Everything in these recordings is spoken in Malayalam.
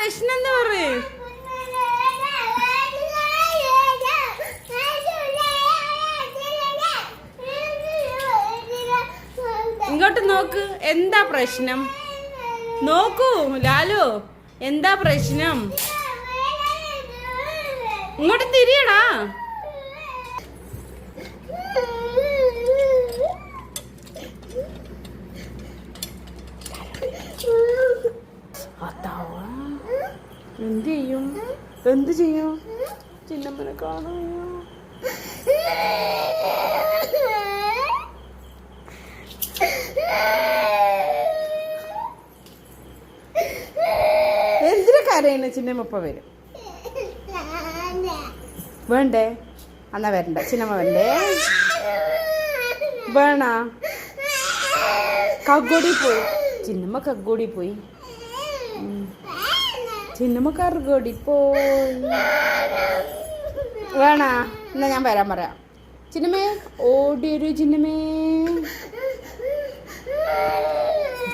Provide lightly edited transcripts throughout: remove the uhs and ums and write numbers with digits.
പ്രശ്നം എന്ന് പറയേ. ഇങ്ങോട്ട് നോക്ക്, എന്താ പ്രശ്നം? നോക്കൂ ലാലു, എന്താ പ്രശ്നം? ഇങ്ങോട്ട് തിരിയടാ. എന്ത് ചെയ്യും? എന്ത് ചെയ്യും? ചിന്നമ്മനെ കാണാ. എന്തിനാ കരയണ? ചിന്നമ്മ വരും. വേണ്ടേ? എന്നാ വരണ്ട. ചിന്നമ്മ വരണ്ടേ? വേണ? കഗ്ഗോടി പോയി. ചിന്നമ്മ കഗ്ഗോടി പോയി. ചിന്നമ്മ കറുകോടി പോയി. വേണ? എന്നാ ഞാൻ വരാൻ പറയാം. ചിന്നമ്മേ ഓടിയൊരു ചിന്നമ്മേ.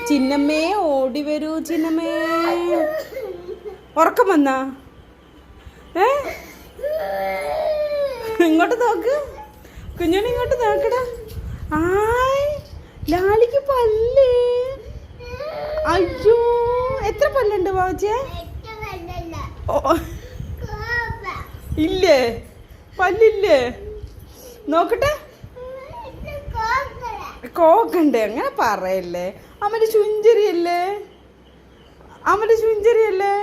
ചിന്നമ്മേ ഓടി വരൂ ചിന്നമ്മേ. ഉറക്കം വന്നാ? ഇങ്ങോട്ട് നോക്ക് കുഞ്ഞോണി, ഇങ്ങോട്ട് നോക്കടാ. ആയ് ലാലിക്ക് പല്ല്. അയ്യോ, എത്ര പല്ലുണ്ട് ബാബുച്ചേ? ഇല്ലേ? പല്ലില്ലേ? നോക്കട്ടെ. കോക്കണ്ടേ? അങ്ങനെ പറയല്ലേ. അമ്മന്റെ ചുഞ്ചരിയല്ലേ? അമ്മന്റെ ചുഞ്ചരിയല്ലേ?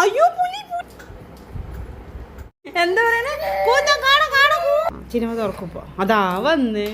അയ്യോ പുലി. എന്താ പറയണേ? ചിനിമ തുറക്കുമ്പോ അതാ വന്ന്